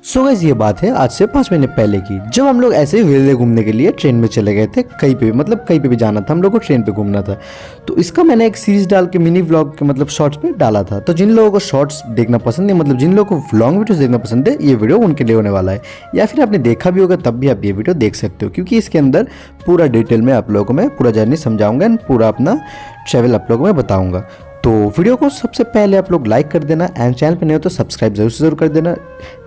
So guys ये बात है आज से 5 महीने पहले की, जब हम लोग ऐसे ही वेले घूमने के लिए ट्रेन में चले गए थे। कहीं पे भी मतलब कहीं पे भी जाना था, हम लोग को ट्रेन पे घूमना था। तो इसका मैंने एक सीरीज डाल के मिनी व्लॉग के मतलब शॉर्ट्स पे डाला था। तो जिन लोगों को शॉर्ट्स देखना पसंद है, मतलब जिन लोगों को लॉन्ग वीडियोस देखना पसंद है, ये वीडियो उनके लिए होने वाला है। या फिर आपने देखा भी होगा तब भी आप ये वीडियो देख सकते हो, क्योंकि इसके अंदर पूरा डिटेल में आप लोगों को मैं पूरा जर्नी समझाऊंगा एंड पूरा अपना ट्रैवल आप लोगों को मैं बताऊंगा। तो वीडियो को सबसे पहले आप लोग लाइक कर देना एंड चैनल पे नहीं हो तो सब्सक्राइब जरूर से जरूर कर देना।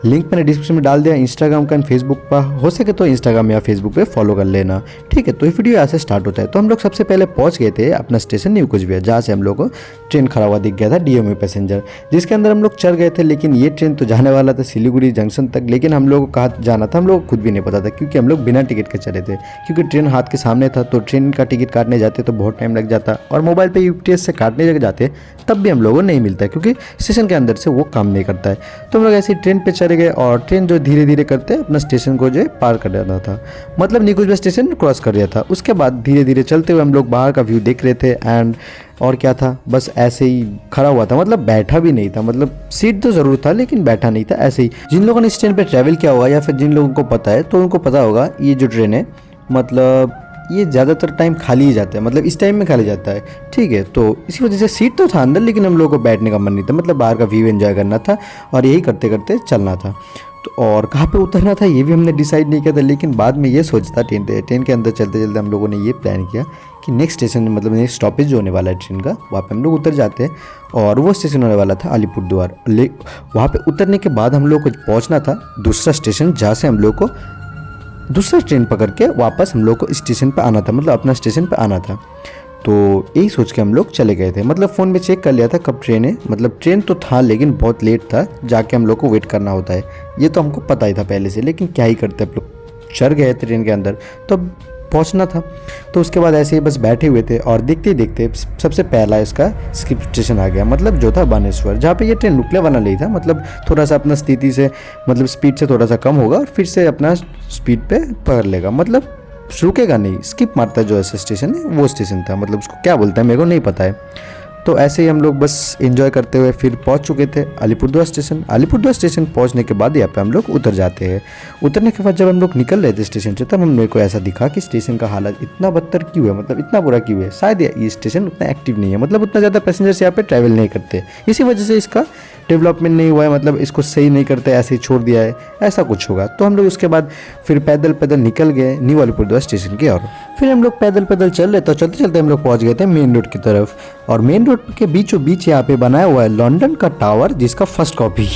लिंक मैंने डिस्क्रिप्शन में डाल दिया इंस्टाग्राम का एंड फेसबुक पर, हो सके तो इंस्टाग्राम या फेसबुक पे फॉलो कर लेना। ठीक है, तो ये वीडियो यहाँ से स्टार्ट होता है। तो हम लोग सबसे पहले पहुंच गए थे अपना स्टेशन न्यू कुचबिहार, जहाँ से हम लोग को ट्रेन खड़ा हुआ दिख गया था डीएमयू पैसेंजर, जिसके अंदर हम लोग चढ़ गए थे। लेकिन ये ट्रेन तो जाने वाला था सिलीगुड़ी जंक्शन तक, लेकिन हम लोग को कहाँ जाना था हम लोग को खुद भी नहीं पता था, क्योंकि हम लोग बिना टिकट के चले थे। क्योंकि ट्रेन हाथ के सामने था, तो ट्रेन का टिकट काटने जाते तो बहुत टाइम लग जाता, और मोबाइल पे यूटीएस से काटने लग जाते तब भी हम लोगों को नहीं मिलता है, क्योंकि स्टेशन के अंदर से वो काम नहीं करता है। तो हम लोग ऐसे ट्रेन पे चढ़ गए, और ट्रेन जो धीरे धीरे करते अपना स्टेशन को जो है पार कर रहा था, मतलब न्यू कुचबिहार स्टेशन क्रॉस कर रहा था। उसके बाद धीरे धीरे चलते हुए हम लोग बाहर का व्यू देख रहे थे। एंड और क्या था, बस ऐसे ही खड़ा हुआ था, मतलब बैठा भी नहीं था, मतलब सीट तो ज़रूर था लेकिन बैठा नहीं था, ऐसे ही। जिन लोगों ने इस ट्रेन पे ट्रैवल किया होगा या फिर जिन लोगों को पता है तो उनको पता होगा ये जो ट्रेन है, मतलब ये ज़्यादातर टाइम खाली ही जाता है, मतलब इस टाइम में खाली जाता है। ठीक है, तो इसी वजह से सीट तो था अंदर, लेकिन हम लोगों को बैठने का मन नहीं था, मतलब बाहर का व्यू एंजॉय करना था और यही करते करते चलना था। तो और कहाँ पे उतरना था ये भी हमने डिसाइड नहीं किया था, लेकिन बाद में ये सोचता ट्रेन के अंदर चलते चलते हम लोगों ने ये प्लान किया कि नेक्स्ट स्टेशन मतलब नेक्स्ट स्टॉपेज जो होने वाला है ट्रेन का, वहाँ पे हम लोग उतर जाते हैं। और वो स्टेशन होने वाला था अलीपुरद्वार। वहाँ पे उतरने के बाद हम लोग को पहुँचना था दूसरा स्टेशन, जहाँ से हम लोग को दूसरा ट्रेन पकड़ के वापस हम लोग को स्टेशन पे आना था, मतलब अपना स्टेशन पे आना था। तो यही सोच के हम लोग चले गए थे, मतलब फ़ोन में चेक कर लिया था कब ट्रेन है, मतलब ट्रेन तो था लेकिन बहुत लेट था, जाके हम लोग को वेट करना होता है, ये तो हमको पता ही था पहले से। लेकिन क्या ही करते, हम लोग चढ़ गए थे ट्रेन के अंदर, तो पहुंचना था। तो उसके बाद ऐसे ही बस बैठे हुए थे, और देखते ही देखते सबसे पहला इसका स्किप स्टेशन आ गया, मतलब जो था बानेश्वर, जहाँ पे ये ट्रेन रुकने वाला नहीं था। मतलब थोड़ा सा अपना स्थिति से मतलब स्पीड से थोड़ा सा कम होगा और फिर से अपना स्पीड पे पकड़ लेगा, मतलब रुकेगा नहीं, स्किप मारता है। जो ऐसा स्टेशन है वो स्टेशन था, मतलब उसको क्या बोलता है मेरे को नहीं पता है। तो ऐसे ही हम लोग बस एंजॉय करते हुए फिर पहुंच चुके थे अलीपुरद्वार स्टेशन। अलीपुरद्वार स्टेशन पहुंचने के बाद यहाँ पे हम लोग उतर जाते हैं। उतरने के बाद जब हम लोग निकल रहे थे स्टेशन से, तब मेरे को ऐसा दिखा कि स्टेशन का हालत इतना बदतर क्यों है, मतलब इतना बुरा क्यों है। शायद ये स्टेशन उतना एक्टिव नहीं है, मतलब उतना ज़्यादा पैसेंजर्स यहाँ पे ट्रैवल नहीं करते, इसी वजह से इसका डेवलपमेंट नहीं हुआ है, मतलब इसको सही नहीं करते, ऐसे ही छोड़ दिया है, ऐसा कुछ होगा। तो हम लोग उसके बाद फिर पैदल पैदल निकल गए न्यू अलीपुरद्वार स्टेशन की ओर। फिर हम लोग पैदल पैदल चल रहे, तो चलते चलते हम लोग पहुंच गए थे मेन रोड की तरफ। और मेन रोड के बीचों बीच यहाँ पे बनाया हुआ है लंदन का टावर, जिसका फर्स्ट कॉपी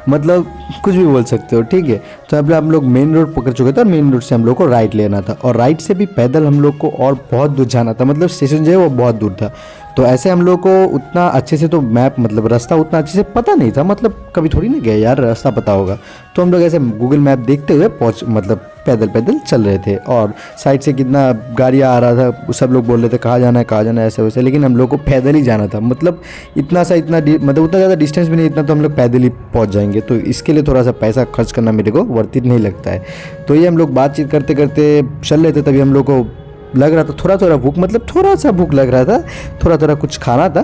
मतलब कुछ भी बोल सकते हो। ठीक है, तो अब हम लोग मेन रोड पकड़ चुके थे, और मेन रोड से हम लोग को राइट लेना था, और राइट से भी पैदल हम लोग को और बहुत दूर जाना था, मतलब स्टेशन जो है वो बहुत दूर था। तो ऐसे हम लोग को उतना अच्छे से तो मैप मतलब रास्ता उतना अच्छे से पता नहीं था, मतलब कभी थोड़ी ना गए यार, रास्ता पता होगा। तो हम लोग ऐसे गूगल मैप देखते हुए मतलब पैदल पैदल चल रहे थे, और साइड से कितना गाड़ियाँ आ रहा था, सब लोग बोल रहे थे कहाँ जाना है ऐसे वैसे, लेकिन हम लोग को पैदल ही जाना था। मतलब मतलब उतना ज़्यादा डिस्टेंस भी नहीं, इतना तो हम लोग पैदल ही पहुँच जाएंगे। तो इसके लिए थोड़ा सा पैसा खर्च करना मेरे को वर्थ इट नहीं लगता है। तो ये हम लोग बातचीत करते करते चल रहे थे, तभी हम लोग को लग रहा था थोड़ा थोड़ा भूख, मतलब थोड़ा सा भूख लग रहा था, थोड़ा थोड़ा कुछ खाना था।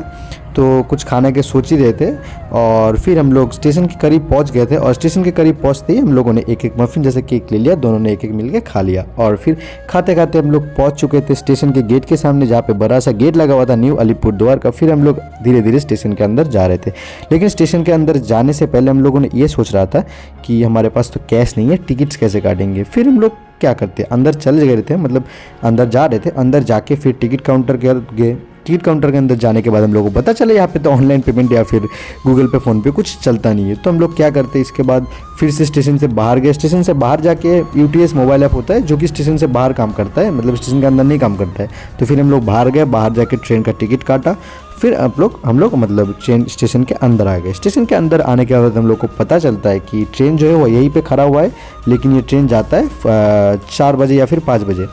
तो कुछ खाने के सोच ही रहे थे, और फिर हम लोग स्टेशन के करीब पहुंच गए थे। और स्टेशन के करीब पहुंचते ही हम लोगों ने एक एक मफिन जैसे केक ले लिया, दोनों ने एक एक मिलके खा लिया। और फिर खाते खाते हम लोग पहुंच चुके थे स्टेशन के गेट के सामने, जहाँ पे बड़ा सा गेट लगा हुआ था न्यू अलीपुरद्वार का। फिर हम लोग धीरे धीरे स्टेशन के अंदर जा रहे थे, लेकिन स्टेशन के अंदर जाने से पहले हम लोगों ने ये सोच रहा था कि हमारे पास तो कैश नहीं है, टिकट्स कैसे काटेंगे। फिर हम लोग क्या करते, अंदर चले गए थे, मतलब अंदर जा रहे थे। अंदर जाके फिर टिकट काउंटर के गए। टिकट काउंटर के अंदर जाने के बाद हम लोगों को पता चला यहाँ पे तो ऑनलाइन पेमेंट या फिर गूगल पे फ़ोन पे कुछ चलता नहीं है। तो हम लोग क्या करते, इसके बाद फिर से स्टेशन से बाहर गए। स्टेशन से बाहर जाके यूटीएस मोबाइल ऐप होता है जो कि स्टेशन से बाहर काम करता है, मतलब स्टेशन के अंदर नहीं काम करता है। तो फिर हम लोग बाहर गए, बाहर जाके ट्रेन का टिकट काटा। फिर हम लोग मतलब ट्रेन स्टेशन के अंदर आ गए। स्टेशन के अंदर आने के बाद हम लोग को पता चलता है कि ट्रेन जो है वो यहीं पे खड़ा हुआ है, लेकिन ये ट्रेन जाता है 4 बजे या फिर 5 बजे।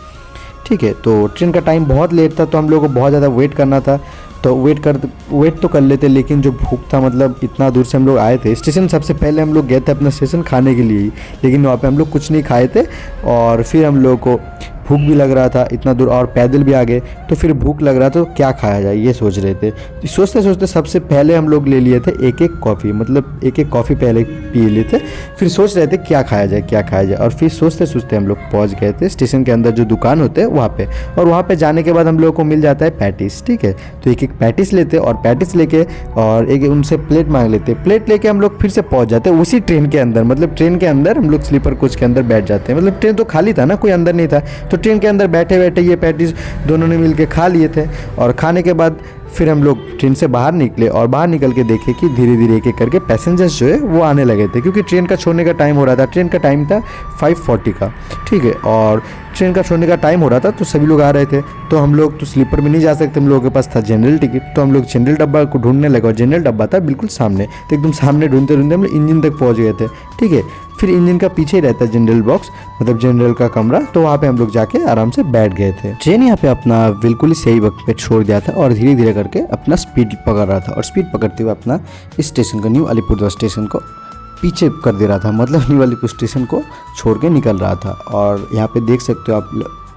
ठीक है, तो ट्रेन का टाइम बहुत लेट था, तो हम लोग को बहुत ज़्यादा वेट करना था। तो वेट तो कर लेते, लेकिन जो भूख था, मतलब इतना दूर से हम लोग आए थे स्टेशन, सबसे पहले हम लोग गए थे अपना स्टेशन खाने के लिए ही, लेकिन वहाँ पे हम लोग कुछ नहीं खाए थे। और फिर हम लोग को भूख भी लग रहा था इतना दूर और पैदल भी आ गए, तो फिर भूख लग रहा तो क्या खाया जाए ये सोच रहे थे। तो सोचते सोचते सबसे पहले हम लोग ले लिए थे एक एक कॉफ़ी, मतलब एक एक कॉफ़ी पहले पी लिए थे, फिर सोच रहे थे क्या खाया जाए क्या खाया जाए। और फिर सोचते सोचते हम लोग पहुँच गए थे स्टेशन के अंदर जो दुकान होते हैं वहाँ पे, और वहाँ पे जाने के बाद हम लोगों को मिल जाता है पैटिस। ठीक है, तो एक एक पैटिस लेते और पैटिस लेके और एक उनसे प्लेट मांग लेते, प्लेट लेके हम लोग फिर से पहुँच जाते उसी ट्रेन के अंदर, मतलब ट्रेन के अंदर हम लोग स्लीपर कोच के अंदर बैठ जाते हैं। मतलब ट्रेन तो खाली था ना, कोई अंदर नहीं था, तो ट्रेन के अंदर बैठे बैठे ये पैटिस दोनों ने मिल के खा लिए थे। और खाने के बाद फिर हम लोग ट्रेन से बाहर निकले और बाहर निकल के देखे कि धीरे धीरे एक एक करके पैसेंजर्स जो है वो आने लगे थे, क्योंकि ट्रेन का छोड़ने का टाइम हो रहा था। ट्रेन का टाइम था 5:40 का, ठीक है, और ट्रेन का छोड़ने का टाइम हो रहा था तो सभी लोग आ रहे थे। तो हम लोग तो स्लीपर में नहीं जा सकते, हम लोगों के पास था जनरल टिकट, तो हम लोग जनरल डब्बा को ढूंढने लगे और जनरल डब्बा था बिल्कुल सामने, तो एकदम सामने ढूंढते ढूंढते हम लोग इंजन तक पहुँच गए थे। ठीक है, फिर इंजन का पीछे ही रहता है जनरल बॉक्स, मतलब जनरल का कमरा, तो वहाँ पे हम लोग जाके आराम से बैठ गए थे। ट्रेन यहाँ पे अपना बिल्कुल ही सही वक्त पे छोड़ दिया था और धीरे धीरे करके अपना स्पीड पकड़ रहा था, और स्पीड पकड़ते हुए अपना इस स्टेशन को, न्यू अलीपुरद्वार स्टेशन को पीछे कर दे रहा था, मतलब न्यू अलीपुर स्टेशन को छोड़ के निकल रहा था। और यहाँ पे देख सकते हो आप,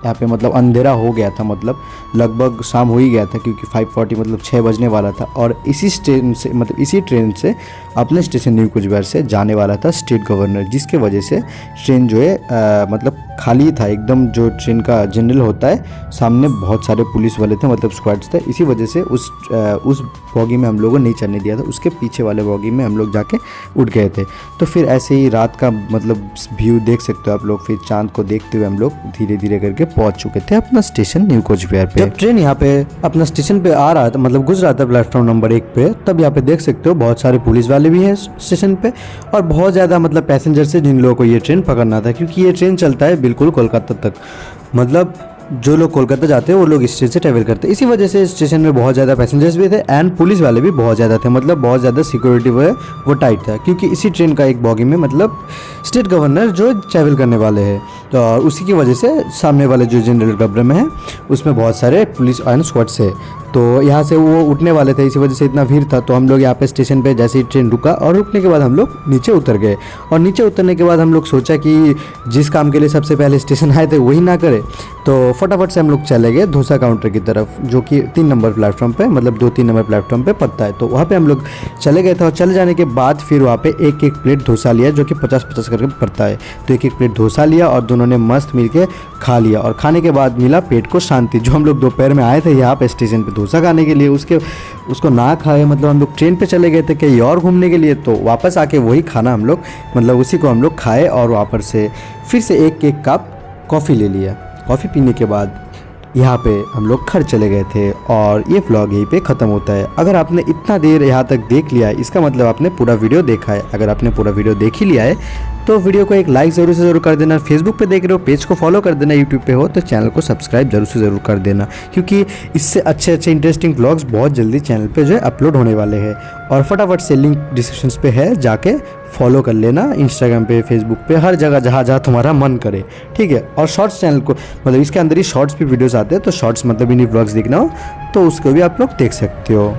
यहाँ पे मतलब अंधेरा हो गया था, मतलब लगभग शाम हो ही गया था, क्योंकि 5:40 मतलब 6 बजने वाला था। और इसी स्टेशन से, मतलब इसी ट्रेन से अपने स्टेशन न्यू कुचबिहार से जाने वाला था स्टेट गवर्नर, जिसके वजह से ट्रेन जो है मतलब खाली था एकदम। जो ट्रेन का जनरल होता है सामने बहुत सारे पुलिस वाले थे, मतलब स्क्वाड्स थे, इसी वजह से उस बॉगी में हम लोगों ने नहीं चढ़ने दिया था, उसके पीछे वाले बॉगी में हम लोग जाके उठ गए थे। तो फिर ऐसे ही रात का मतलब व्यू देख सकते हो आप लोग, फिर चांद को देखते हुए हम लोग धीरे धीरे करके पहुंच चुके थे अपना स्टेशन न्यू कोचबिहार पे। जब ट्रेन यहाँ पे अपना स्टेशन पे आ रहा था, मतलब गुजर रहा था प्लेटफॉर्म नंबर 1 पे, तब यहाँ पे देख सकते हो बहुत सारे पुलिस वाले भी हैं स्टेशन पे, और बहुत ज़्यादा मतलब पैसेंजर्स है जिन लोगों को ये ट्रेन पकड़ना था, क्योंकि ये ट्रेन चलता है बिल्कुल कोलकाता तक। मतलब जो लोग कोलकाता जाते हैं वो लोग इस स्टेशन से ट्रैवल करते हैं, इसी वजह से स्टेशन में बहुत ज़्यादा पैसेंजर्स भी थे एंड पुलिस वाले भी बहुत ज़्यादा थे, मतलब बहुत ज़्यादा सिक्योरिटी वो टाइट था, क्योंकि इसी ट्रेन का एक बॉगी में मतलब स्टेट गवर्नर जो ट्रैवल करने वाले हैं, तो और उसी की वजह से सामने वाले जो जनरल डब्बे में है उसमें बहुत सारे पुलिस एंड स्क्वाड्स है। तो यहाँ से वो उठने वाले थे, इसी वजह से इतना भीड़ था। तो हम लोग यहाँ पे स्टेशन पे जैसे ही ट्रेन रुका और रुकने के बाद हम लोग नीचे उतर गए, और नीचे उतरने के बाद हम लोग सोचा कि जिस काम के लिए सबसे पहले स्टेशन आए थे वही ना करें, तो फटाफट से हम लोग चले गए डोसा काउंटर की तरफ, जो कि 3 नंबर प्लेटफॉर्म पे, मतलब 2-3 नंबर प्लेटफॉर्म पे पड़ता है। तो वहाँ पे हम लोग चले गए थे, और चले जाने के बाद फिर वहाँ पे एक एक प्लेट डोसा लिया, जो कि 50-50 करके पड़ता है। तो एक एक प्लेट डोसा लिया और दोनों ने मस्त मिल के खा लिया, और खाने के बाद मिला पेट को शांति। जो हम लोग दोपहर में आए थे यहाँ पे स्टेशन पे डोसा खाने के लिए, उसको ना खाए, मतलब हम लोग ट्रेन पे चले गए थे कहीं और घूमने के लिए, तो वापस आके वही खाना हम लोग, मतलब उसी को हम लोग खाए, और वापस से फिर से एक एक कप कॉफ़ी ले लिया। कॉफ़ी पीने के बाद यहाँ पे हम लोग घर चले गए थे, और ये व्लॉग यहीं पे ख़त्म होता है। अगर आपने इतना देर यहाँ तक देख लिया है, इसका मतलब आपने पूरा वीडियो देखा है। अगर आपने पूरा वीडियो देख ही लिया है तो वीडियो को एक लाइक ज़रूर कर देना। फेसबुक पे देख रहे हो, पेज को फॉलो कर देना। यूट्यूब पे हो तो चैनल को सब्सक्राइब ज़रूर कर देना, क्योंकि इससे अच्छे इंटरेस्टिंग व्लॉग्स बहुत जल्दी चैनल पे जो है अपलोड होने वाले हैं। और फटाफट से लिंक डिस्क्रिप्शन पे है, जाके फॉलो कर लेना। इंस्टाग्राम पे, फेसबुक पे, हर जगह जहाँ तुम्हारा मन करे, ठीक है। और शॉर्ट्स चैनल को, मतलब इसके अंदर ही शॉर्ट्स भी वीडियोज़ आते हैं, तो शॉर्ट्स मतलब इन्हीं व्लॉग्स देखना हो तो उसको भी आप लोग देख सकते हो।